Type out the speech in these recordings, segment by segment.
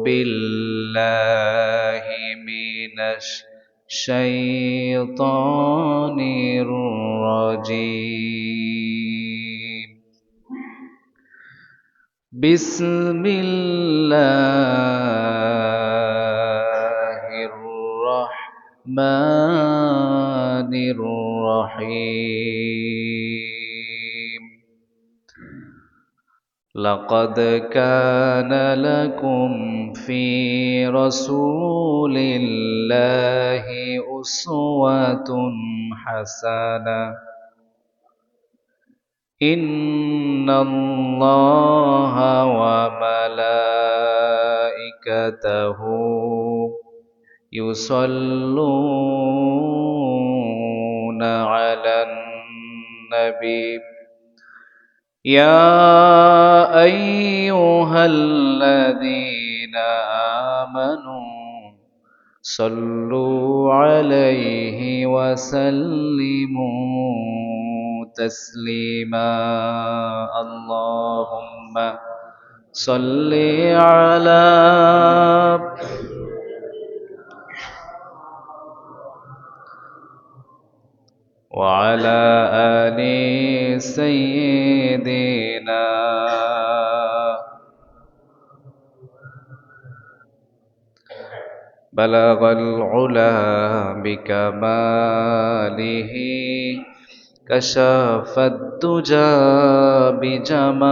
بالله من الشيطان الرجيم بسم الله الرحمن الرحيم لقد كان لكم في رسول الله أسوة حسنة إن الله وملائكته يصلون على النبي يا أيها الذين آمنوا صلوا عليه وسلموا تسليما اللهم صل على وعلى آل سيدنا بلغ العلا بكماله كشف الدجى بجماله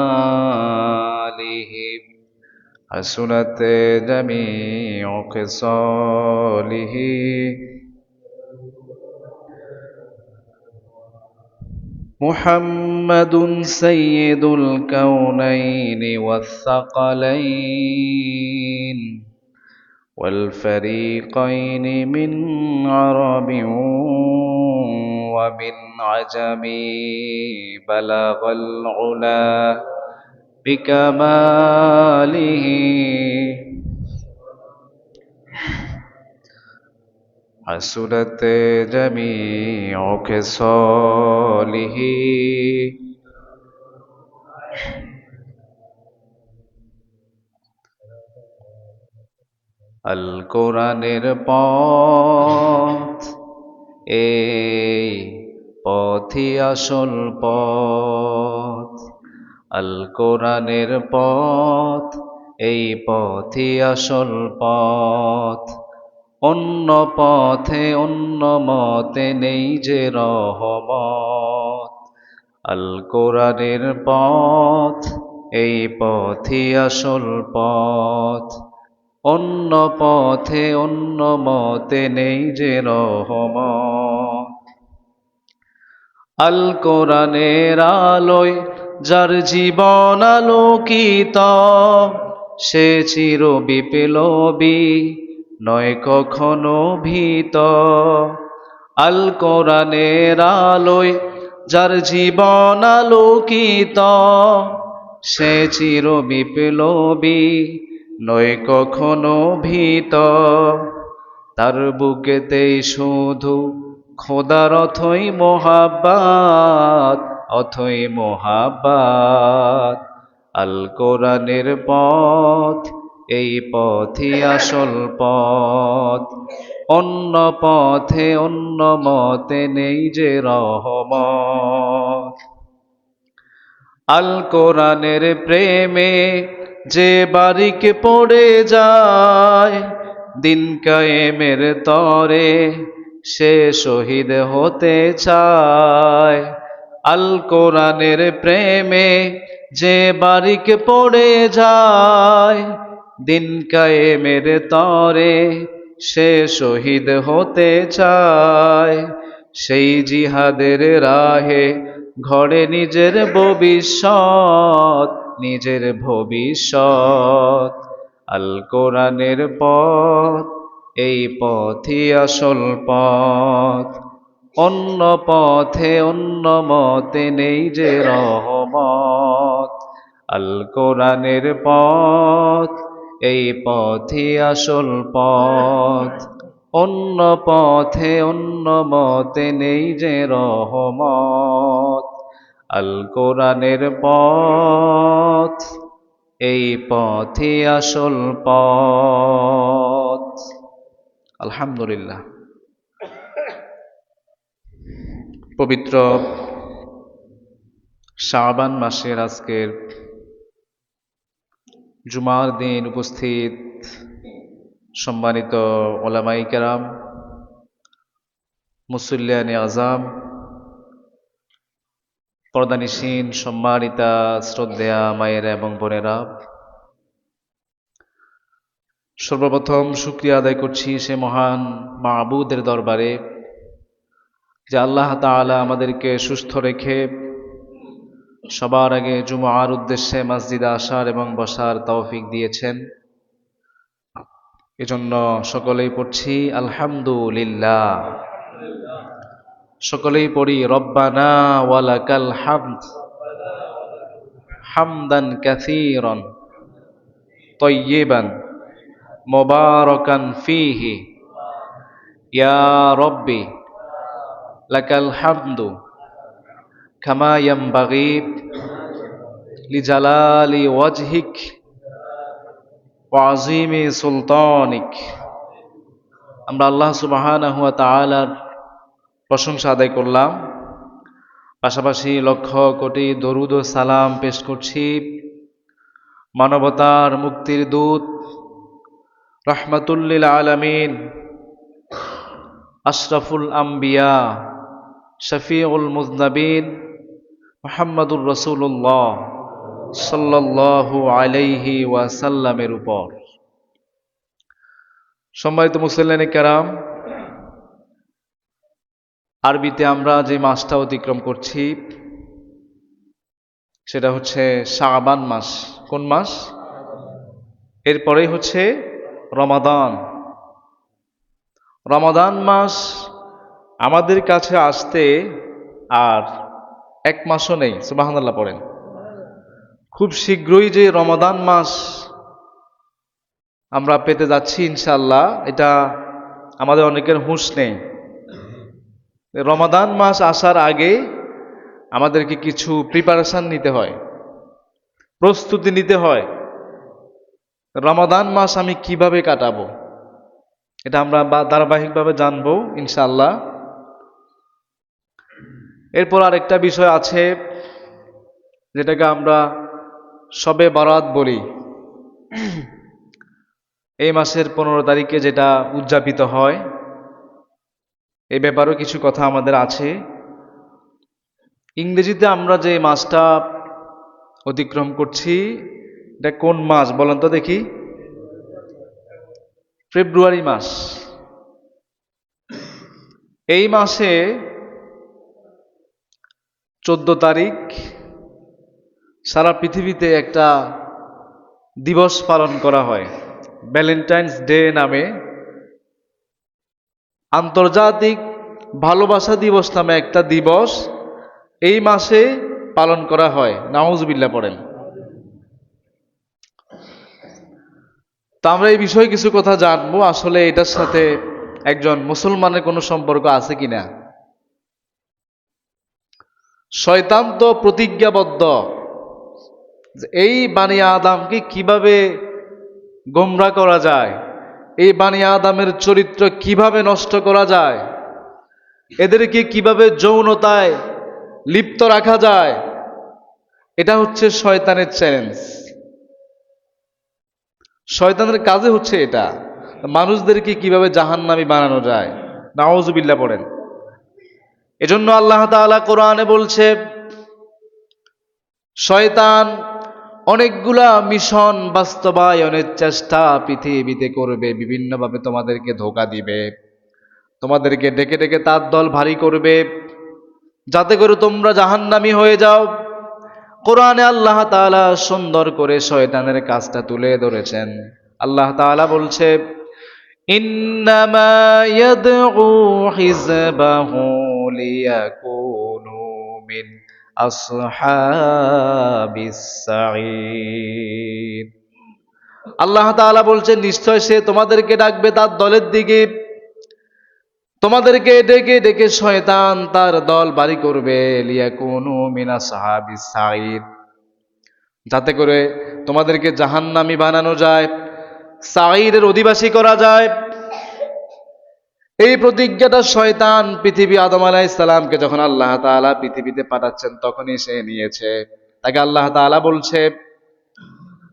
حسنت جميع خصاله محمد سيد الكونين والثقلين والفريقين من عرب ومن عجم بلغ العلا بكماله حسنت جميع خصاله আল কোরআনের পথ এই পথই আসল পথ আল কোরআনের পথ এই পথই আসল পথ অন্য পথে অন্য মতে নেই যে রহমত আল কোরআনের পথ এই পথই আসল পথ অন্য পথে অন্য মতে নেই যে রহমত আল কোরআনের আলোয় যার জীবন আলোকিত সে চির বিপ্লবী নয় কখনো ভীত আল কোরআনের আলোয় যার জীবন আলোকিত সে চির বিপ্লবী নয় কখনো ভীত তার বুকেতেই শুধু খোদার অথই মোহাব্বত আল কোরআনের পথ এই পথই আসল পথ অন্য পথে অন্য মতে নেই যে রহমত আল কোরআনের প্রেমে যে বারিক পড়ে যায় দিন কায়েমের তরে সে শহীদ হতে চায় আল কোরআনের প্রেমে যে বারিক পড়ে যায় দিন কায়েমের তরে সে শহীদ হতে চায় সেই জিহাদের রাহে ঘরে নিজের ভবিষ্যৎ আল কোরআনের পথ এই পথই আসল পথ অন্য পথে অন্য মতে নেই যে রহমত আল কোরআনের পথ এই পথই আসল পথ অন্য পথে অন্য মতে নেই যে রহমত আল কোরআনের পথ এই পথই আসল পথ। আলহামদুলিল্লাহ। পবিত্র শাবান মাসের আজকের জুমার দিন উপস্থিত সম্মানিত ওলামায়ে কেরাম, মুসল্লিয়ানে আযাম, পর্দানিশীন সম্মানিতা শ্রদ্ধেয়া মায়েরা এবং বোনেরা, সর্বপ্রথম শুকরিয়া আদায় করছি সে মহান মাবুদের দরবারে যে আল্লাহ তাআলা আমাদেরকে সুস্থ রেখে সবার আগে জুমার উদ্দেশ্যে মসজিদে আসার এবং বসার তৌফিক দিয়েছেন। এজন্য সকলেই পড়ছি আলহামদুলিল্লাহ। সকলেই পড়ি রব্বানা ওয়ালাকাল হামদ হামদান কাসীরান তাইয়্যিবান মুবারাকান ফীহি ইয়া রব্বি লাকাল হামদু কামা ইয়ানবাগি লিজালালি ওয়াজহিক ওয়া আযীমি সুলতানিক। আমরা আল্লাহ সুবহানাহু ওয়া তাআলার প্রশংসা আদায় করলাম, পাশাপাশি লক্ষ কোটি দরুদ ও সালাম পেশ করছি মানবতার মুক্তির দূত রাহমাতুল লিল আলামিন, আশরাফুল আম্বিয়া, শফিউল মুযনবিন মুহাম্মদুর রাসূলুল্লাহ সাল্লাল্লাহু আলাইহি ওয়াসাল্লামের উপর। সম্মানিত মুসল্লিয়ানে কেরাম, আরবিতে আমরা যে মাসটা অতিক্রম করছি সেটা হচ্ছে শাবান মাস। কোন মাস? এরপরেই হচ্ছে রমাদান। রমাদান মাস আমাদের কাছে আসতে আর এক মাসও নেই। সুবহানাল্লাহ পড়েন। খুব শীঘ্রই যে রমাদান মাস আমরা পেতে যাচ্ছি ইনশাআল্লাহ, এটা আমাদের অনেকের হুঁশ নেই। রমাদান মাস আসার আগে আমাদেরকে কিছু প্রিপারেশন নিতে হয়, প্রস্তুতি নিতে হয়। রমাদান মাস আমি কিভাবে কাটাবো এটা আমরা ধারাবাহিকভাবে জানবো ইনশাআল্লাহ। এরপর আরেকটা বিষয় আছে যেটাকে আমরা শবে বরাত বলি। এই মাসের 15 তারিখে যেটা উদযাপিত হয়, এই ব্যাপারেও কিছু কথা আমাদের আছে। ইংরেজিতে আমরা যে মাসটা অতিক্রম করছি এটা কোন মাস বলেন তো দেখি? ফেব্রুয়ারি মাস। এই মাসে 14 তারিখ সারা পৃথিবীতে একটা দিবস পালন করা হয়, ভ্যালেন্টাইন্স ডে নামে। আন্তর্জাতিক ভালোবাসা দিবস নামে একটা দিবস এই মাসে পালন করা হয়। নাউজুবিল্লাহ পড়েন। তো আমরা এই বিষয়ে কিছু কথা জানবো, আসলে এটার সাথে একজন মুসলমানের কোনো সম্পর্ক আছে কিনা। শয়তান তো প্রতিজ্ঞাবদ্ধ এই বানি আদমকে কিভাবে গোমরাহ করা যায়, এই বানি আদমের চরিত্র কিভাবে নষ্ট করা যায়, এদেরকে কিভাবে যৌনতায় লিপ্ত রাখা যায়, এটা হচ্ছে শয়তানের চ্যালেঞ্জ। শয়তানের কাজে হচ্ছে এটা, মানুষদেরকে কিভাবে জাহান্নামী বানানো যায়। নাউজুবিল্লাহ পড়েন। এজন্য আল্লাহ তাআলা কোরআনে বলছে শয়তান অনেকগুলা মিশন বাস্তবায়নের চেষ্টা পৃথিবীতে করবে, বিভিন্নভাবে তোমাদেরকে ধোঁকা দিবে, তোমাদেরকে ডেকে ডেকে তার দল ভারী করবে যাতে করে তোমরা জাহান্নামী হয়ে যাও। কোরআনে আল্লাহ তাআলা সুন্দর করে শয়তানের কাজটা তুলে ধরেছেন। আল্লাহ তাআলা বলছে ইন্নামা ইয়াদউ হিজবাহু লিয়াকুনু মিন আসহাবিস সাঈর। আল্লাহ তাআলা বলছেন নিশ্চয় সে তোমাদেরকে ডাকবে তার দলের দিকে, তোমাদেরকে ডেকে ডেকে শয়তান তার দল বাড়ি করবে। লিয়াকুনু মিন আসহাবিস সাঈর, যাতে করে তোমাদেরকে জাহান্নামী বানানো যায়, সাঈরের অধিবাসী করা যায়। এই প্রতিজ্ঞাটা শয়তান পৃথিবী আদম আলাইহিস সালামকে যখন আল্লাহ তাআলা পৃথিবীতে পাঠাচ্ছেন তখনই সে নিয়েছে। তাকে আল্লাহ তাআলা বলছে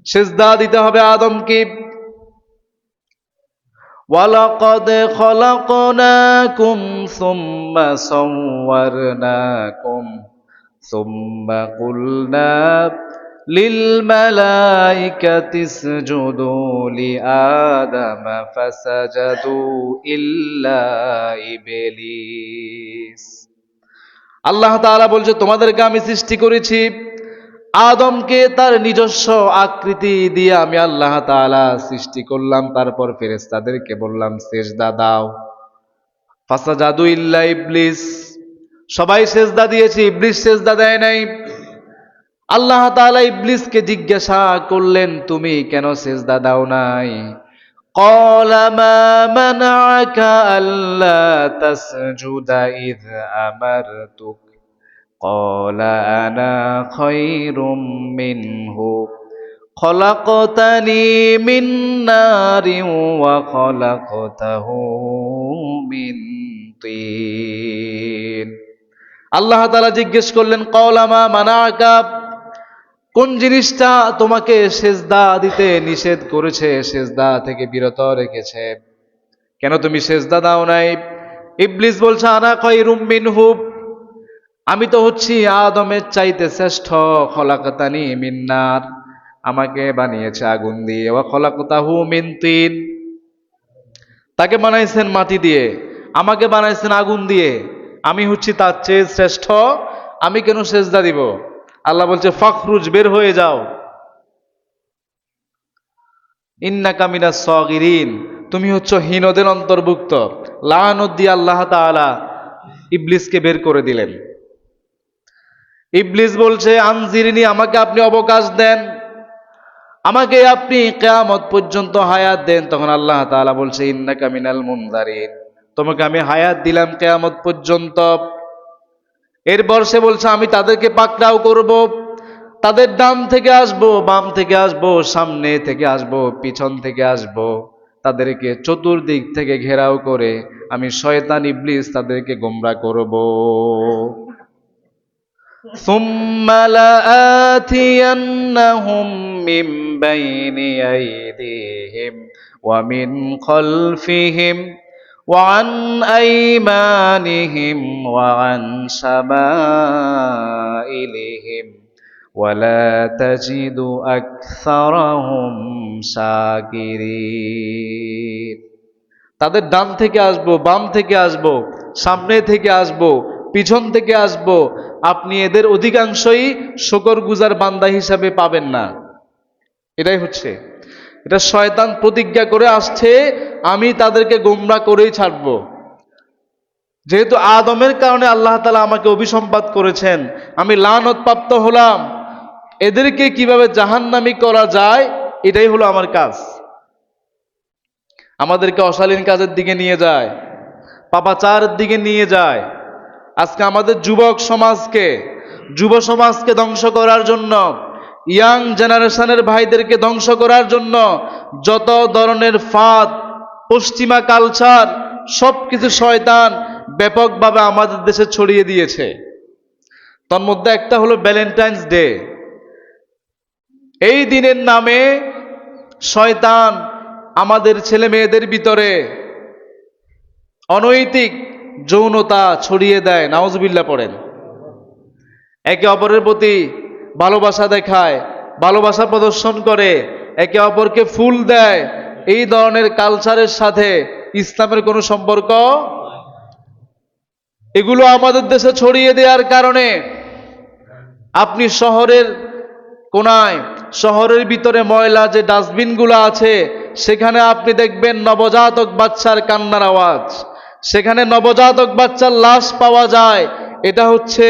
সিজদা দিতে হবে আদমকে। ওয়ালাকাদ খলাকনাকুম সুম্মা সাওয়ারনাকুম সুম্মা কুলনা লিল মালাইকাতি ইসজুদু লিআদম ফাসাজাদু ইল্লা ইবলিস। আল্লাহ তাআলা বলছে তোমাদেরকে আমি সৃষ্টি করেছি, আদমকে তার নিজস্ব আকৃতি দিয়ে আমি আল্লাহ তাআলা সৃষ্টি করলাম। তারপর ফেরেশতাদেরকে বললাম সিজদা দাও, ফাসাজাদু ইল্লা ইবলিস, সবাই সিজদা দিয়েছে, ইবলিস সিজদা দেয় নাই। আল্লাহ তাআলা ইবলিসকে জিজ্ঞাসা করলেন তুমি কেন সিজদা দাও নাই? ক্বালা মা মানাআকা আল্লা তাসজুদা ইয আমারতুক ক্বালা আনা খায়রুম মিনহু খলাকতানি মিন নারিন ওয়া খলাকতাহু মিন তিন। আল্লাহ তাআলা জিজ্ঞেস করলেন ক্বালা মা মানাআকা, কোন জিনিসটা তোমাকে সিজদা দিতে নিষেধ করেছে, সিজদা থেকে বিরত রেখেছে, কেন তুমি সিজদা দাও নাই? ইবলিস বলছে আনা খায়রুম মিনহু, আমি তো হচ্ছি আদমের চাইতে শ্রেষ্ঠ। খলাকতানি মিন নার, আমাকে বানিয়েছে আগুন দিয়ে, ওয়া খলাকতাহু মিন তিন, তাকে বানাইছেন মাটি দিয়ে, আমাকে বানাইছেন আগুন দিয়ে, আমি হচ্ছি তার চেয়ে শ্রেষ্ঠ, আমি কেন সিজদা দিব? আল্লাহ বলছে ফাখরুজ, বের হয়ে যাও, ইন্নাকা মিনাস সাগিরিন, তুমি হচ্ছ হীনদের অন্তর্ভুক্ত। লাআনত দিয়ে আল্লাহ তাআলা ইবলিসকে বের করে দিলেন। ইবলিস বলছে আনজিরনি, আমাকে আপনি অবকাশ দেন, আমাকে আপনি কিয়ামত পর্যন্ত হায়াত দেন। তখন আল্লাহ তাআলা বলছে ইন্নাকা মিনাল মুনজারিন, তোমাকে আমি হায়াত দিলাম কিয়ামত পর্যন্ত। এরপর সে বলছে আমি তাদেরকে পাকড়াও করব, তাদের ডান থেকে আসবো, বাম থেকে আসবো, সামনে থেকে আসবো, পিছন থেকে আসবো, তাদেরকে চতুর্দিক থেকে ঘেরাও করে আমি শয়তান ইবলিস তাদেরকে গোমরা করব। সুম্মা লাআতিয়ান্নাহুম মিন বাইনি আইদিহিম ওয়া মিন খালফিহিম ওয়া আন আইমানিহিম ওয়া আন শামাইলিহিম ওয়ালা তাজিদু আকসারাহুম শাকিরিন। তাদের ডান থেকে আসবো, বাম থেকে আসবো, সামনে থেকে আসবো, পিছন থেকে আসবো, আপনি এদের অধিকাংশই শুকরগুজার বান্দা হিসাবে পাবেন না। এটাই হচ্ছে, এটা শয়তান প্রতিজ্ঞা করে আসছে আমি তাদেরকে গোমরা করেই ছাড়বো। যেহেতু আদমের কারণে আল্লাহ তাআলা আমাকে অভিসম্পাত করেছেন, আমি লানত প্রাপ্ত হলাম, এদেরকে কিভাবে জাহান্নামী করা যায় এটাই হলো আমার কাজ। আমাদেরকে অশালীন কাজের দিকে নিয়ে যায়, পাপাচারের দিকে নিয়ে যায়। আজকে আমাদের যুব সমাজকে ধ্বংস করার জন্য, ইয়াং জেনারেশনের ভাইদেরকে ধ্বংস করার জন্য যত ধরনের ফাঁদ, পশ্চিমা কালচার, সবকিছু শয়তান ব্যাপকভাবে আমাদের দেশে ছড়িয়ে দিয়েছে। তার মধ্যে একটা হলো ভ্যালেন্টাইন্স ডে। এই দিনের নামে শয়তান আমাদের ছেলে মেয়েদের ভিতরে অনৈতিক যৌনতা ছড়িয়ে দেয়, নাউজুবিল্লাহ পড়েন। একে অপরের প্রতি ভালোবাসা দেখায়, ভালোবাসা প্রদর্শন করে, একে অপরকে ফুল দেয়। এই ধরনের কালচারের সাথে ইসলামের কোনো সম্পর্ক, এগুলো আমাদের দেশে ছড়িয়ে দেওয়ার কারণে আপনি শহরের কোনায়, শহরের ভিতরে ময়লা যে ডাস্টবিনগুলো আছে সেখানে আপনি দেখবেন নবজাতক বাচ্চার কান্নার আওয়াজ, সেখানে নবজাতক বাচ্চার লাশ পাওয়া যায়। এটা হচ্ছে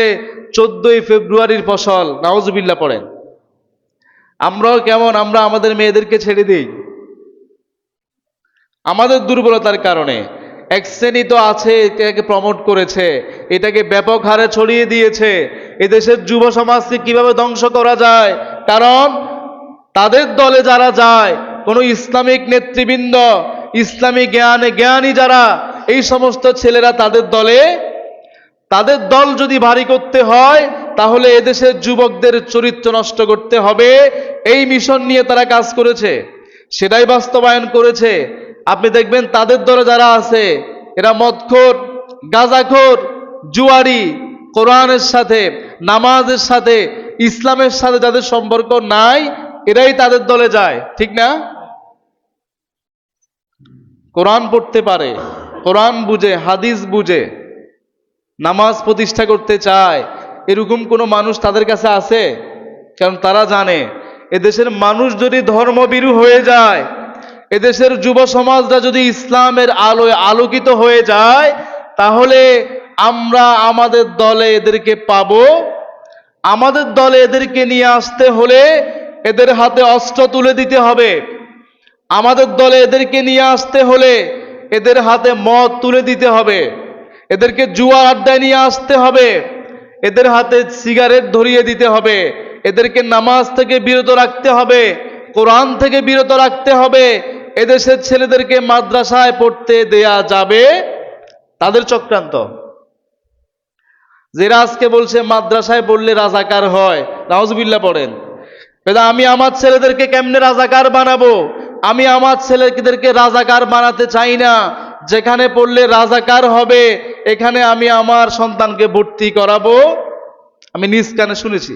14ই ফেব্রুয়ারির ফসল, নাউজুবিল্লাহ পড়েন। আমরাও কেমন, আমরা আমাদের মেয়েদেরকে ছেড়ে দিই আমাদের দুর্বলতার কারণে। এক শ্রেণী তো আছে এটাকে প্রমোট করেছে, এটাকে ব্যাপক হারে ছড়িয়ে দিয়েছে। এদেশের যুব সমাজকে কিভাবে ধ্বংস করা যায়, কারণ তাদের দলে যারা যায়, কোনো ইসলামিক নেতৃবৃন্দ, ইসলামী জ্ঞানী যারা, এই সমস্ত ছেলেরা তাদের দল যদি ভারী করতে হয়, তাহলে এদেশের যুবকদের চরিত্র নষ্ট করতে হবে। এই মিশন নিয়ে তারা কাজ করেছে, সেটাই বাস্তবায়ন করেছে। আপনি দেখবেন তাদের দলে যারা আছে, এরা মদখোর, গাঁজাখোর, জুয়ারি, কোরআনের সাথে, নামাজের সাথে, ইসলামের সাথে যাদের সম্পর্ক নাই, এরাই তাদের দলে যায়, ঠিক না? কোরআন পড়তে পারে, কোরআন বুঝে, হাদিস বুঝে, নামাজ প্রতিষ্ঠা করতে চায়, এরকম কোনো মানুষ তাদের কাছে আছে? কারণ তারা জানে এদেশের মানুষ যদি ধর্মভীরু হয়ে যায়, এদেশের যুব সমাজরা যদি ইসলামের আলোয় আলোকিত হয়ে যায়, তাহলে আমরা আমাদের দলে এদেরকে পাবো। আমাদের দলে এদেরকে নিয়ে আসতে হলে এদের হাতে অস্ত্র তুলে দিতে হবে। আমাদের দলে এদেরকে নিয়ে আসতে হলে এদের হাতে মদ তুলে দিতে হবে। এদেরকে জুয়া আড্ডায় নিয়ে আসতে হবে, এদের হাতে সিগারেট ধরিয়ে দিতে হবে। এদেরকে নামাজ থেকে বিরত রাখতে হবে, কোরআন থেকে বিরত রাখতে হবে। এদেশের ছেলেদেরকে মাদ্রাসায় পড়তে দেয়া যাবে, তাদের চক্রান্ত। যারা আজকে বলছে মাদ্রাসায় পড়লে রাজাকার হয়, নাউজুবিল্লাহ পড়েন। আমি আমার ছেলেদেরকে কেমনে রাজাকার বানাবো? আমি আমার ছেলেদেরকে রাজাকার বানাতে চাই না। যেখানে পড়লে রাজাকার হবে, এখানে আমি আমার সন্তানকে ভর্তি করাবো। আমি নিজ কানে শুনেছি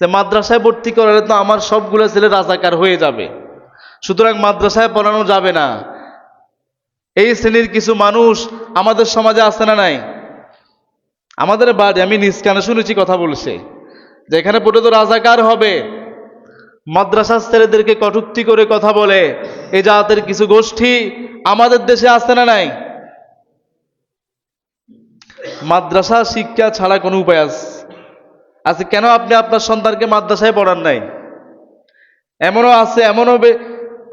যে মাদ্রাসায় ভর্তি করালে তো আমার সবগুলো ছেলে রাজাকার হয়ে যাবে, সুতরাং মাদ্রাসায় পড়ানো যাবে না। এই শ্রেণীর কিছু মানুষ আমাদের সমাজে আছে না নাই? আমাদের বাড়ি, আমি নিজ কানে শুনেছি, কথা বলছে যে এখানে পড়ে তো রাজাকার হবে। মাদ্রাসার ছেলেদেরকে কটূক্তি করে কথা বলে এই জাতের কিছু গোষ্ঠী আমাদের দেশে আছে না নাই? মাদ্রাসা শিক্ষা ছাড়া কোনো উপায় আছে? কেন আপনি আপনার সন্তানকে মাদ্রাসায় পড়ান নাই? এমনও আছে,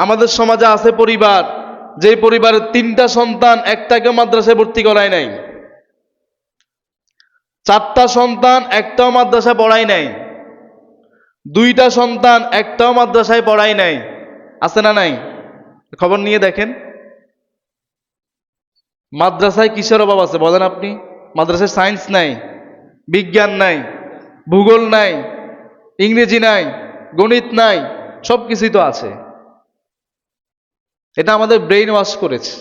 আমাদের সমাজে আছে পরিবার, যে পরিবারের 3টা সন্তান, একটাকে মাদ্রাসায় ভর্তি করায় নাই। 4টা সন্তান, একটাও মাদ্রাসায় পড়ায় নাই। 2টা সন্তান, একটাও মাদ্রাসায় পড়ায় নাই। আছে না নাই? খবর নিয়ে দেখেন। মাদ্রাসায় কিসের অভাব আছে বলেন আপনি? মাদ্রাসায় সায়েন্স নাই, বিজ্ঞান নাই, ভূগোল নাই, ইংরেজি নাই, গণিত নাই, সব কিছুই তো আছে। এটা আমাদের ব্রেইন ওয়াশ করেছে।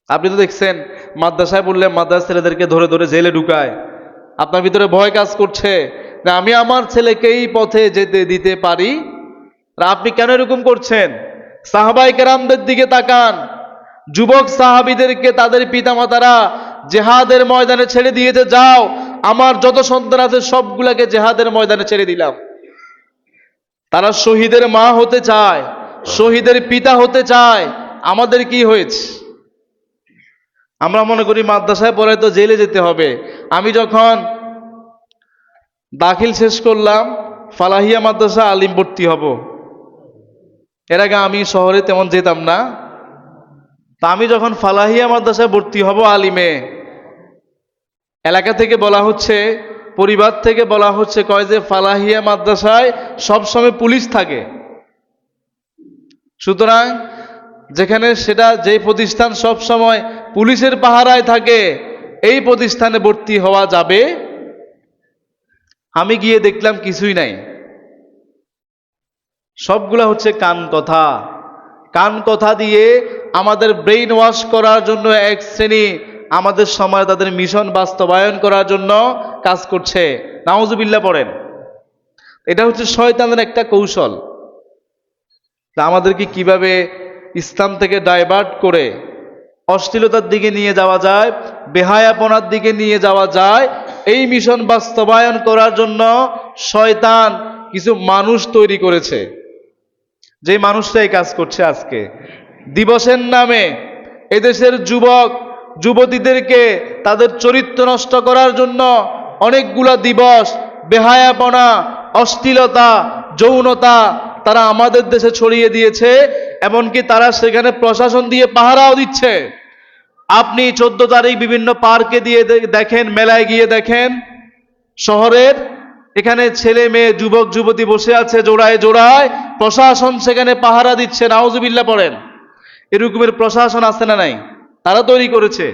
আপনি তো দেখছেন মাদ্রাসায় পড়লে মাদ্রাসা ছেলেদেরকে ধরে ধরে জেলে ঢুকায়। আপনার ভিতরে ভয় কাজ করছে না আমি আমার ছেলেকে এই পথে যেতে দিতে পারি? আর আপনি কেন এরকম করছেন? সাহাবায়ে কেরামদের দিকে তাকান। যুবক সাহাবীদেরকে তাদের পিতামাতারা জেহাদের ময়দানে ছেড়ে দিয়েছে, যাও আমার যত সন্তান আছে সবগুলাকে জেহাদের ময়দানে ছেড়ে দিলাম। তারা শহীদের মা হতে চায়, শহীদের পিতা হতে চায়। আমাদের কি হয়েছে? আমরা মনে করি মাদ্রাসায় পড়ে তো জেলে যেতে হবে। আমি যখন দাখিল শেষ করলাম, ফালাহিয়া মাদ্রাসা আলিম ভর্তি হব। এর আগে আমি শহরে তেমন যেতাম না। তা আমি যখন ফালাহিয়া মাদ্রাসায় ভর্তি হব আলিমে, এলাকা থেকে বলা হচ্ছে, পরিবার থেকে বলা হচ্ছে, কয় যে ফালাহিয়া মাদ্রাসায় সবসময় পুলিশ থাকে, সুতরাং যেখানে সেটা যে প্রতিষ্ঠান সব সময় পুলিশের পাহারায় থাকে, এই প্রতিষ্ঠানে ভর্তি হওয়া যাবে। আমি গিয়ে দেখলাম কিছুই নাই, সবগুলা হচ্ছে কান কথা। কান কথা দিয়ে আমাদের ব্রেইন ওয়াশ করার জন্য এক শ্রেণী আমাদের সময় তাদের মিশন বাস্তবায়ন করার জন্য কাজ করছে। নাউজুবিল্লাহ পড়েন। এটা হচ্ছে শয়তানের একটা কৌশল। তা আমাদেরকে কিভাবে ইসলাম থেকে ডাইভার্ট করে অশ্লীলতার দিকে নিয়ে যাওয়া যায়, বেহায়াপনার দিকে নিয়ে যাওয়া যায়, এই মিশন বাস্তবায়ন করার জন্য শয়তান কিছু মানুষ তৈরি করেছে। যে মানুষটা এই কাজ করছে আজকে দিবসের নামে এদেশের যুবক যুবতীদেরকে তাদের চরিত্র নষ্ট করার জন্য অনেকগুলা দিবস, বেহায়াপনা, অশ্লীলতা, যৌনতা তারা আমাদের দেশে ছড়িয়ে দিয়েছে এমনকি তারা সেখানে প্রশাসন দিয়ে পাহারাও দিচ্ছে। আপনি 14 তারিখ বিভিন্ন পার্কে দিয়ে দেখেন, মেলায় গিয়ে দেখেন, শহরের এখানে ছেলে মেয়ে যুবক যুবতী বসে আছে জোড়ায় জোড়ায়, প্রশাসন সেখানে পাহারা দিচ্ছে। নাউজুবিল্লাহ পড়েন। এরকমের প্রশাসন আছে না নাই? তারা তৈরি করেছে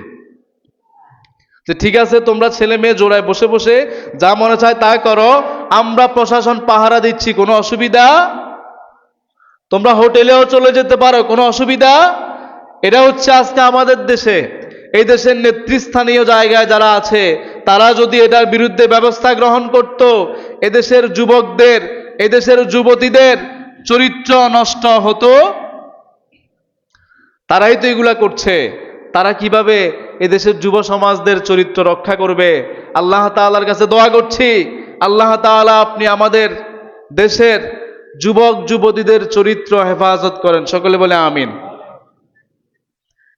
যে ঠিক আছে তোমরা ছেলে মেয়ে জোড়ায় বসে বসে যা মনে চায় তা করো, আমরা প্রশাসন পাহারা দিচ্ছি, কোনো অসুবিধা, তোমরা হোটেলেও চলে যেতে পারো, কোনো অসুবিধা। এটা হচ্ছে আজকে আমাদের দেশে, এই দেশের নেতৃস্থানীয় জায়গায় যারা আছে তারা যদি এটার বিরুদ্ধে ব্যবস্থা গ্রহণ করত, এদেশের যুবকদের, এদেশের যুবতীদের চরিত্র নষ্ট হতো। তারাই তো এগুলা করছে। তারা কিভাবে এদেশের যুব সমাজদের চরিত্র রক্ষা করবে? আল্লাহ তাআলার কাছে দোয়া করছি, আল্লাহ তাআলা আপনি আমাদের দেশের যুবক যুবতীদের চরিত্র হেফাজত করেন। সকলে বলে আমিন।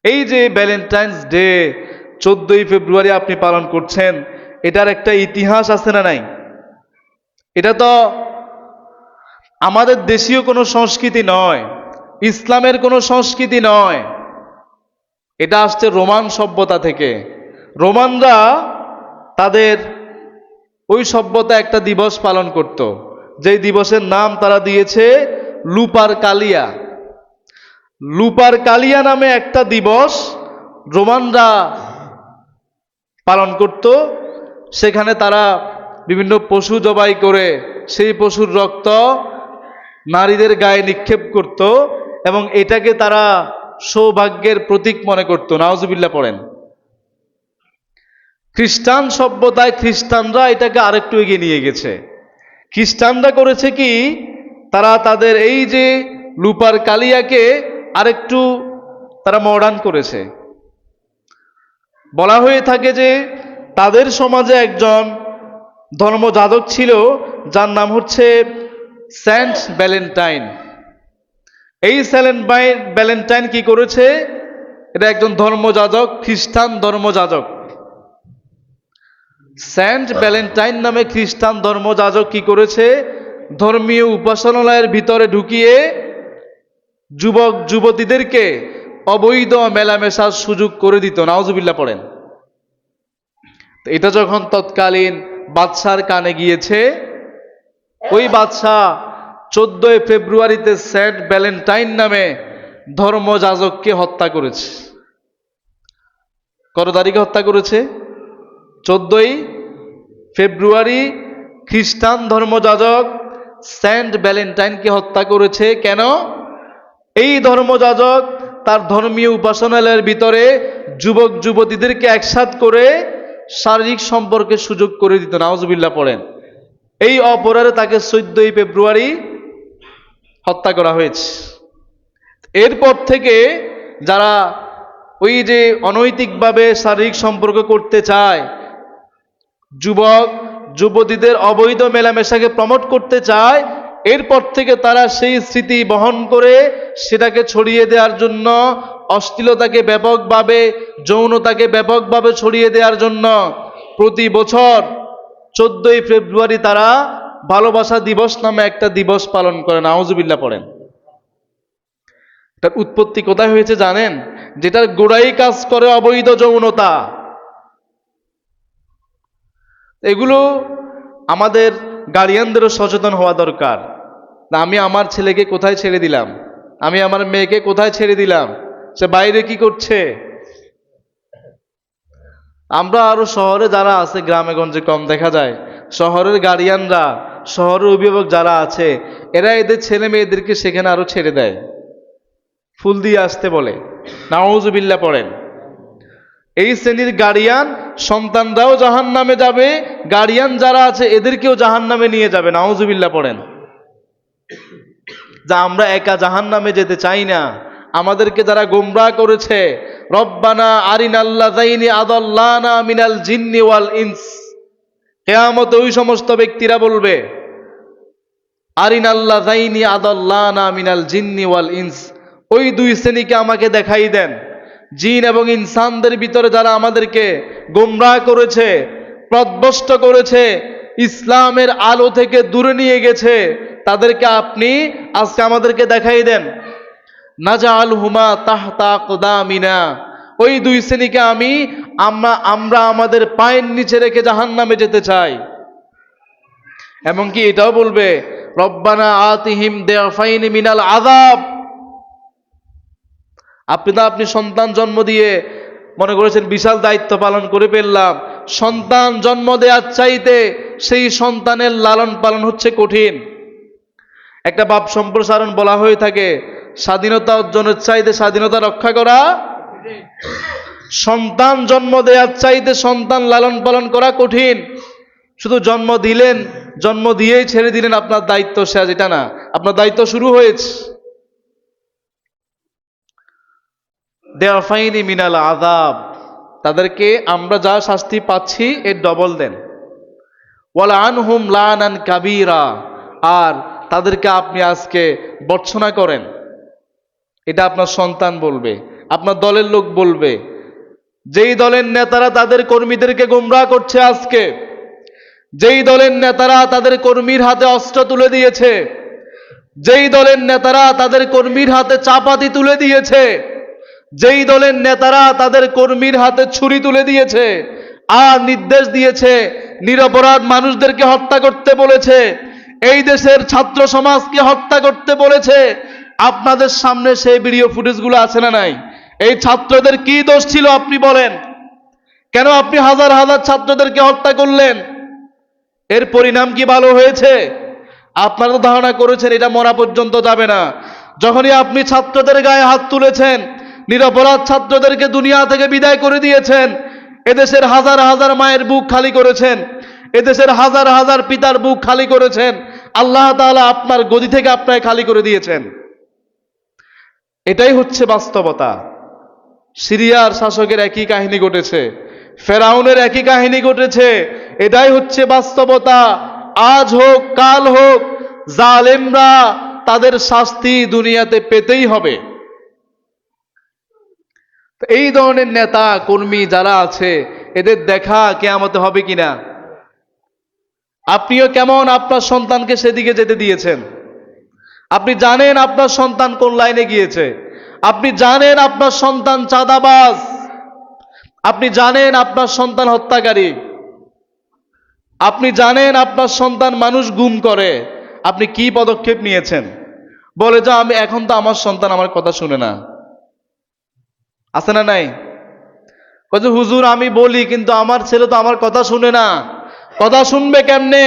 এই যে ভ্যালেন্টাইন্স ডে 14ই ফেব্রুয়ারি আপনি পালন করছেন, এটার একটা ইতিহাস আছে না নাই? এটা তো আমাদের দেশীয় কোনো সংস্কৃতি নয়, ইসলামের কোনো সংস্কৃতি নয়। এটা আসছে রোমান সভ্যতা থেকে। রোমানরা তাদের ওই সভ্যতা একটা দিবস পালন করত, যেই দিবসের নাম তারা দিয়েছে লুপার কালিয়া। লুপার কালিয়া নামে একটা দিবস রোমানরা পালন করত। সেখানে তারা বিভিন্ন পশু জবাই করে সেই পশুর রক্ত নারীদের গায়ে নিক্ষেপ করত এবং এটাকে তারা সৌভাগ্যের প্রতীক মনে করত। নাউজুবিল্লাহ পড়েন। খ্রিস্টান সভ্যতায় খ্রিস্টানরা এটাকে আরেকটু এগিয়ে নিয়ে গেছে। খ্রিস্টানরা করেছে কি, তারা তাদের এই যে লুপার কালিয়াকে আরেকটু তারা মডার্ন করেছে। বলা হয়ে থাকে যে তাদের সমাজে একজন ধর্মযাজক ছিল যার নাম হচ্ছে সেন্ট ভ্যালেন্টাইন। এই সেন্ট ভ্যালেন্টাইন কি করেছে? এটা একজন ধর্মযাজক, খ্রিস্টান ধর্মযাজক। সেন্ট ভ্যালেন্টাইন নামে খ্রিস্টান ধর্মযাজক কি করেছে? ধর্মীয় উপাসনালয়ের ভিতরে ঢুকিয়ে যুবক যুবতীদেরকে অবৈধ মেলামেশার সুযোগ করে দিত। নাউজুবিল্লাহ পড়েন। এটা যখন তৎকালীন বাদশার কানে গিয়েছে, ওই বাদশা 14 ফেব্রুয়ারিতে সেন্ট ভ্যালেন্টাইন নামে ধর্মযাজককে হত্যা করেছে। কত তারিখে হত্যা করেছে? 14 ফেব্রুয়ারি খ্রিস্টান ধর্মযাজক সেন্ট ভ্যালেন্টাইনকে হত্যা করেছে। কেন? এই ধর্মযাজক তার ধর্মীয় উপাসনালয়ের ভিতরে যুবক যুবতীদেরকে একসাথ করে শারীরিক সম্পর্কের সুযোগ করে দিত। নাউজুবিল্লাহ পড়েন। এই অপরাধে তাকে 14 ফেব্রুয়ারি হত্যা করা হয়েছে। এরপর থেকে যারা ওই যে অনৈতিকভাবে শারীরিক সম্পর্ক করতে চায়, যুবক যুবতীদের অবৈধ মেলামেশাকে প্রমোট করতে চায়, এরপর থেকে তারা সেই স্মৃতি বহন করে সেটাকে ছড়িয়ে দেওয়ার জন্য, অশ্লীলতাকে ব্যাপকভাবে, যৌনতাকে ব্যাপকভাবে ছড়িয়ে দেওয়ার জন্য প্রতি বছর 14 ফেব্রুয়ারি তারা ভালোবাসা দিবস নামে একটা দিবস পালন করে। নাউজুবিল্লাহ পড়েন। এটার উৎপত্তি কোথায় হয়েছে জানেন? যেটার গোড়াই কাজ করে অবৈধ যৌনতা। এগুলো আমাদের গার্ডিয়ানদেরও সচেতন হওয়া দরকার। না, আমি আমার ছেলেকে কোথায় ছেড়ে দিলাম, আমি আমার মেয়েকে কোথায় ছেড়ে দিলাম, সে বাইরে কি করছে। আমরা আরো শহরে যারা আছে, গ্রামে গঞ্জে কম দেখা যায়, শহরের গার্ডিয়ানরা, শহরের অভিভাবক যারা আছে, এরা এদের ছেলে মেয়েদেরকে সেখানে আরো ছেড়ে দেয়, ফুল দিয়ে আসতে বলে। নাউজুবিল্লাহ পড়েন। এই শ্রেণীর গার্ডিয়ান সন্তানরাও জাহান্নামে যাবে, গার্ডিয়ান যারা আছে এদেরকেও জাহান্নামে নিয়ে যাবে। নাউজুবিল্লাহ পড়েন। যা আমরা একা জাহান্নামে যেতে চাই না। আমাদেরকে যারা গোমরাহ করেছে, রব্বানা আরিনাল্লাযাইনি আদাল্লানা মিনাল জিন্নি ওয়াল ইনস, কিয়ামতে ওই সমস্ত ব্যক্তিরা বলবে, আরিনাল্লাযাইনি আদাল্লানা মিনাল জিন্নি ওয়াল ইনস, ওই দুই শ্রেণীকে আমাকে দেখাই দেন, জিন এবং ইনসানদের ভিতরে যারা আমাদেরকে গোমরাহ করেছে, পথভ্রষ্ট করেছে, ইসলামের আলো থেকে দূরে নিয়ে গেছে, তাদেরকে আপনি আজকে আমাদেরকে দেখাই দেন। নাজআলহুমা তাহতা আকদামিনা, ওই দুই শ্রেণীকে আমরা আমাদের পায়ের নিচে রেখে জাহান্নামে যেতে চাই। এমনকি এটাও বলবে রব্বানা আতিহিম দিআফাইনি মিনাল আযাব। আপনি সন্তান জন্ম দিয়ে মনে করেছেন বিশাল দায়িত্ব পালন করে ফেললাম। সন্তান জন্ম দেওয়ার চাইতে সেই সন্তানের লালন পালন হচ্ছে কঠিন। একটা বাপ সম্প্রসারণ বলা হয়ে থাকে, স্বাধীনতা অর্জনের চাইতে স্বাধীনতা রক্ষা করা, সন্তান জন্ম দেওয়ার চাইতে সন্তান লালন পালন করা কঠিন। শুধু জন্ম দিলেন, জন্ম দিয়েই ছেড়ে দিলেন আপনার দায়িত্ব শেষ, এটা না, আপনার দায়িত্ব শুরু হয়েছে। দিআফাইনি মিনাল আযাব, তাদেরকে আমরা যা শাস্তি পাচ্ছি এর ডবল দেন। ওয়ালা আনহুম লানান কাবীরা, আর তাদেরকে আপনি আজকে ভর্ৎসনা করেন। এটা আপনার সন্তান বলবে, আপনার দলের লোক বলবে। যেই দলের নেতারা তাদের কর্মীদেরকে গোমরাহ করছে আজকে, যেই দলের নেতারা তাদের কর্মীর হাতে অস্ত্র তুলে দিয়েছে, যেই দলের নেতারা তাদের কর্মীর হাতে চাপাতি তুলে দিয়েছে, যেই দলের নেতারা তাদের কর্মীর হাতে ছুরি তুলে দিয়েছে আর নির্দেশ দিয়েছে নিরপরাধ মানুষদেরকে হত্যা করতে বলেছে, এই দেশের ছাত্র সমাজকে হত্যা করতে বলেছে, আপনাদের সামনে সেই ভিডিও ফুটেজগুলো আছে না নাই? এই ছাত্রদের কি দোষ ছিল আপনি বলেন? কেন আপনি হাজার হাজার ছাত্রদেরকে হত্যা করলেন? এর পরিণাম কি ভালো হয়েছে? আপনারা তো ধারণা করেছেন এটা মরা পর্যন্ত যাবে না। যখনই আপনি ছাত্রদের গায়ে হাত তুলেছেন, নিরপরাধ ছাত্রদেরকে দুনিয়া থেকে বিদায় করে দিয়েছেন, এদেশের হাজার হাজার মায়ের বুক খালি করেছেন, এদেশের হাজার হাজার পিতার বুক খালি করেছেন, আল্লাহ তাআলা আপনার গদি থেকে আপনাকে খালি করে দিয়েছেন। এটাই হচ্ছে বাস্তবতা। সিরিয়ার শাসকের একই কাহিনী ঘটেছে, ফেরাউনের একই কাহিনী ঘটেছে। এটাই হচ্ছে বাস্তবতা। আজ হোক কাল হোক, জালেমরা তাদের শাস্তি দুনিয়াতে পেতেই হবে। এই ধরনের নেতা কর্মী যারা আছে, এদের দেখা কিয়ামতে হবে কিনা? আপনিও কেমন আপনার সন্তানকে সেদিকে যেতে দিয়েছেন? আপনি জানেন আপনার সন্তান কোন লাইনে গিয়েছে, আপনি জানেন আপনার সন্তান চাঁদাবাজ, আপনি জানেন আপনার সন্তান হত্যাকারী, আপনি জানেন আপনার সন্তান মানুষ গুম করে, আপনি কি পদক্ষেপ নিয়েছেন? বলে যা আমি এখন তো আমার সন্তান আমার কথা শুনে না, আছে না নাই? বলছে হুজুর আমি বলি কিন্তু আমার ছেলে তো আমার কথা শুনে না। কথা শুনবে কেমনে?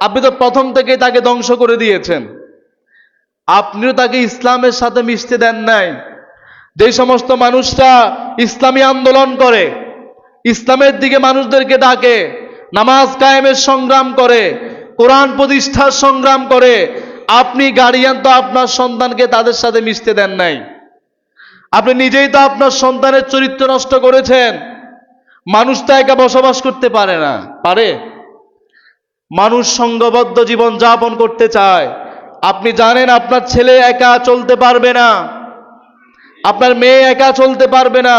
আপনি তো প্রথম থেকে তাকে ধ্বংস করে দিয়েছেন, আপনিও তাকে ইসলামের সাথে মিশতে দেন নাই। যে সমস্ত মানুষরা ইসলামী আন্দোলন করে, ইসলামের দিকে মানুষদেরকে ডাকে, নামাজ কায়েমের সংগ্রাম করে, কোরআন প্রতিষ্ঠার সংগ্রাম করে, আপনি গার্ডিয়ান তো আপনার সন্তানকে তাদের সাথে মিশতে দেন নাই। আপনি নিজেই তো আপনার সন্তানের চরিত্র নষ্ট করেছেন। মানুষ তো একা বসবাস করতে পারে না, পারে? মানুষ সংঘবদ্ধ জীবন যাপন করতে চায়। আপনি জানেন আপনার ছেলে একা চলতে পারবে না, আপনার মেয়ে একা চলতে পারবে না।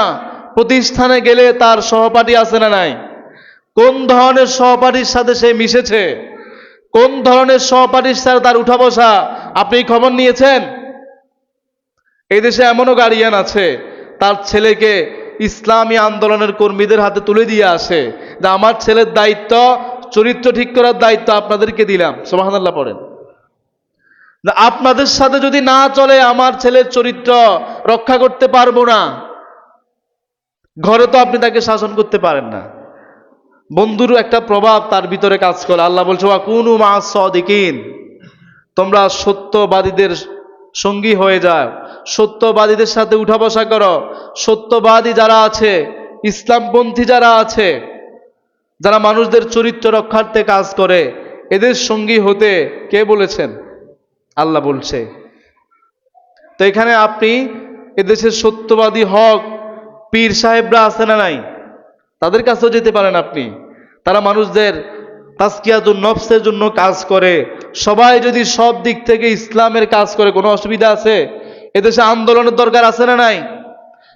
প্রতিষ্ঠানে গেলে তার সহপাঠী আছে না নাই? কোন ধরনের সহপাঠীর সাথে সে মিশেছে, কোন ধরনের সহপাঠীর সাথে তার উঠা বসা, আপনি খবর নিয়েছেন? এই দেশে এমনও গার্ডিয়ান আছে তার ছেলেকে ইসলামী আন্দোলনের কর্মীদের হাতে তুলে দিয়ে আসে যে আমার ছেলের দায়িত্ব চরিত্র ঠিক করার দায়িত্ব আপনাদেরকে দিলাম। সুবহানাল্লাহ পড়েন। আপনাদের সাথে যদি না চলে আমার ছেলের চরিত্র রক্ষা করতে পারবো না। ঘরে তো আপনি তাকে শাসন করতে পারেন না। বন্ধুর একটা প্রভাব তার ভিতরে কাজ করে। আল্লাহ বলছে ওয়াকুনু মা'আস সাদিকিন, তোমরা সত্যবাদীদের সঙ্গী হয়ে যাও, সত্যবাদীদের সাথে উঠা বসা করো। সত্যবাদী যারা আছে, ইসলামপন্থী যারা আছে, যারা মানুষদের চরিত্র রক্ষার্থে কাজ করে, এদের সঙ্গী হতে কে বলেছেন? আল্লাহ বলছে। তো এখানে আপনি এদেশের সত্যবাদী হক পীর সাহেবরা আছে না নাই? তাদের কাছেও যেতে পারেন আপনি। তারা মানুষদের তাজকিয়াতুন নফসের জন্য কাজ করে। সবাই যদি সব দিক থেকে ইসলামের কাজ করে, কোনো অসুবিধা আছে? এদেশে আন্দোলনের দরকার আছে না নাই?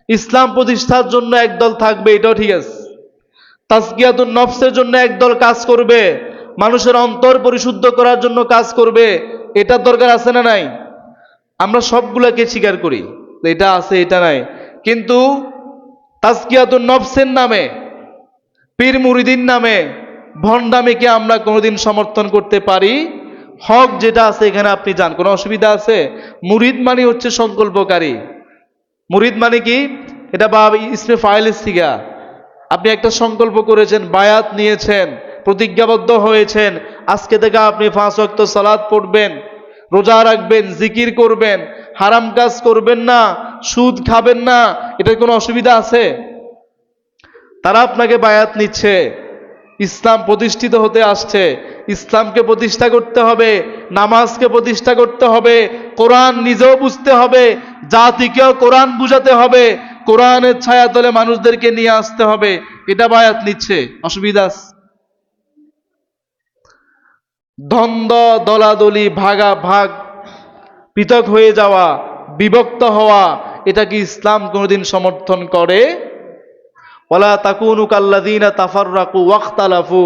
ইসলাম প্রতিষ্ঠার জন্য একদল থাকবে, এটাও ঠিক আছে। তাজকিয়াতুন নফসের জন্য একদল কাজ করবে, মানুষের অন্তর পরিশুদ্ধ করার জন্য কাজ করবে, এটার দরকার আছে না নাই? আমরা সবগুলোকে স্বীকার করি। এটা আছে এটা নাই, কিন্তু তাজকিয়াতুন নফসের নামে, পীর মুরিদিন নামে ভণ্ডামিকে আমরা কোনোদিন সমর্থন করতে পারি? হক যেটা আছে এখানে আপনি যান, কোনো অসুবিধা আছে? মুরিদ মানে হচ্ছে সংকল্পকারী। মুরিদ মানে কি? এটা বা ইসমে ফাইলের সিগা। আপনি একটা সংকল্প করেছেন, বায়াত নিয়েছেন, প্রতিজ্ঞাবদ্ধ হয়েছেন, আজকে থেকে আপনি 5 ওয়াক্ত সালাত পড়বেন, রোজা রাখবেন, জিকির করবেন, হারাম কাজ করবেন না, সুদ খাবেন না, এটার কোনো অসুবিধা আছে? তারা আপনাকে বায়াত নিচ্ছে, ইসলাম প্রতিষ্ঠিত হতে আসছে, ইসলামকে প্রতিষ্ঠা করতে হবে, নামাজকে প্রতিষ্ঠা করতে হবে, কোরআন নিজেও বুঝতে হবে, জাতিকেও কোরআন বুঝাতে হবে, কোরআনের ছায়াতলে মানুষদেরকে নিয়ে আসতে হবে, এটা বায়াত নিচ্ছে, অসুবিধা আছে? দ্বন্দ্ব, দলাদলি, ভাগাভাগ, পৃথক হয়ে যাওয়া, বিভক্ত হওয়া, এটা কি ইসলাম কোনোদিন সমর্থন করে? ওয়ালা তাকুনু কাল্লাযীনা তাফাররাকু ওয়াখতালাফু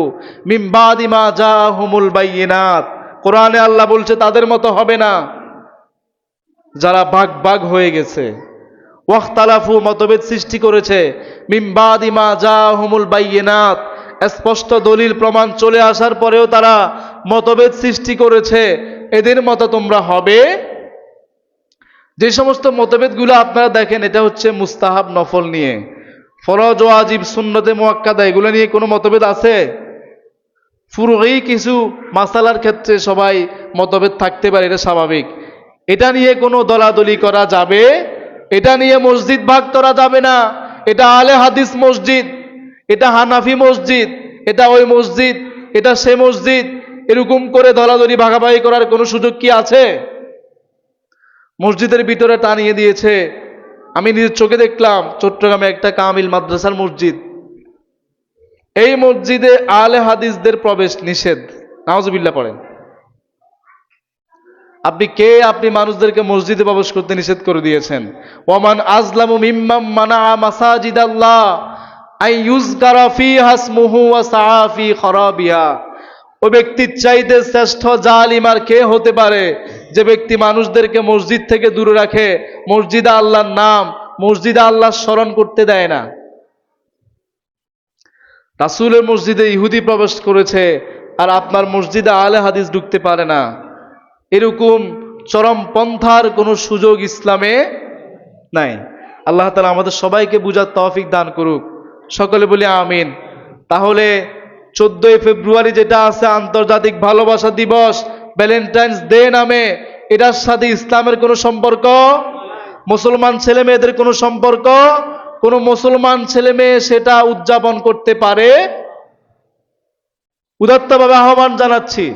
মিন বাদি মা জাআহুমুল বায়িনাত। কোরআনে আল্লাহ বলছে তাদের মতো হবে না যারা ভাগ ভাগ হয়ে গেছে, ওয়াখতালাফু মতভেদ সৃষ্টি করেছে, মিন বাদি মা জাআহুমুল বায়িনাত স্পষ্ট দলিল প্রমাণ চলে আসার পরেও তারা মতভেদ সৃষ্টি করেছে, এদের মতো তোমরা হবে? যে সমস্ত মতভেদগুলো আপনারা দেখেন, এটা হচ্ছে মুস্তাহাব নফল নিয়ে, ফরজ ওয়াজিব সুন্নতে মুআক্কাদা এগুলো নিয়ে কোনো মতভেদ আছে? ফুরুই কিছু মাসালার ক্ষেত্রে সবাই মতভেদ থাকতে পারে, এটা স্বাভাবিক। এটা নিয়ে কোনো দলাদলি করা যাবে? এটা নিয়ে মসজিদ ভাগ করা যাবে না। এটা আলে হাদিস মসজিদ, এটা হানাফি মসজিদ, এটা ওই মসজিদ, এটা সে মসজিদ, এরকম করে দলাদলি ভাগাভাগি করার কোনো সুযোগ কি আছে? মসজিদের ভিতরে টানিয়ে দিয়েছে। আমি নিজের চোখে দেখলাম চট্টগ্রামে একটা কামিল মাদ্রাসার মসজিদ, এই মসজিদে আলে হাদিসদের প্রবেশ নিষেধ। নাউজুবিল্লাহ পড়েন। আপনি কে? আপনি মানুষদেরকে মসজিদে প্রবেশ করতে নিষেধ করে দিয়েছেন। ওয়ামান আযলামু মিম্মান মানাআ মাসাজিদাল্লাহ আন ইউযকারা ফীহা ইসমুহু ওয়া সাআ ফী খারাবিহা। ওই ব্যক্তির চাইতে শ্রেষ্ঠ জালিম আর কে হতে পারে যে ব্যক্তি মানুষদেরকে মসজিদ থেকে দূরে রাখে, মসজিদে আল্লাহর নাম, মসজিদে আল্লাহর স্মরণ করতে দেয় না। রাসূলের মসজিদে ইহুদি প্রবেশ করেছে আর আপনার মসজিদে আলে হাদিস ঢুকতে পারে না, এরকম চরম পন্থার কোনো সুযোগ ইসলামে নাই। আল্লাহ তাআলা আমাদের সবাইকে বুঝার তৌফিক দান করুক, সকলে বলি আমিন। তাহলে 14 ফেব্রুয়ারি যেটা আছে আন্তর্জাতিক ভালোবাসা দিবস, ভ্যালেন্টাইন্স ডে নামে, এটার সাথে ইসলামের কোনো সম্পর্ক? মুসলমান ছেলে মেয়েদের কোনো সম্পর্ক? কোনো মুসলমান ছেলে মেয়ে সেটা উদযাপন করতে পারে? উদাত্তভাবে আহ্বান জানাচ্ছি,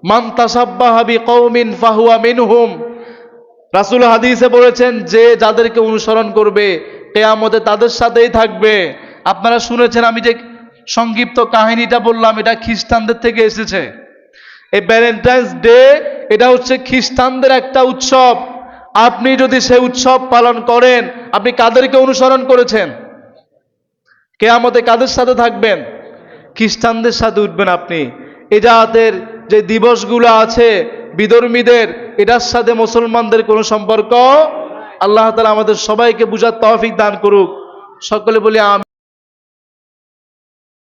মান তাসাব্বাহা বিকওমিন ফাহুয়া মিনহুম। রাসূল হাদিসে বলেছেন যে যাদেরকে অনুসরণ করবে কিয়ামতে তাদের সাথেই থাকবে। আপনারা শুনেছেন, আমি যে সংক্ষিপ্ত কাহিনীটা বললাম এটা খ্রিস্টানদের থেকে এসেছে। এই ভ্যালেন্টাইন্স ডে এটা হচ্ছে খ্রিস্টানদের একটা উৎসব। আপনি যদি সেই উৎসব পালন করেন, আপনি কাদেরকে অনুসরণ করেছেন? কিয়ামতে কাদের সাথে থাকবেন? খ্রিস্টানদের সাথে উঠবেন আপনি। এই জাতের যে দিবসগুলো আছে বিধর্মীদের, এটার সাথে মুসলমানদের কোনো সম্পর্ক? আল্লাহ তাআলা আমাদের সবাইকে বুঝার তৌফিক দান করুক, সকলে বলি আমিন।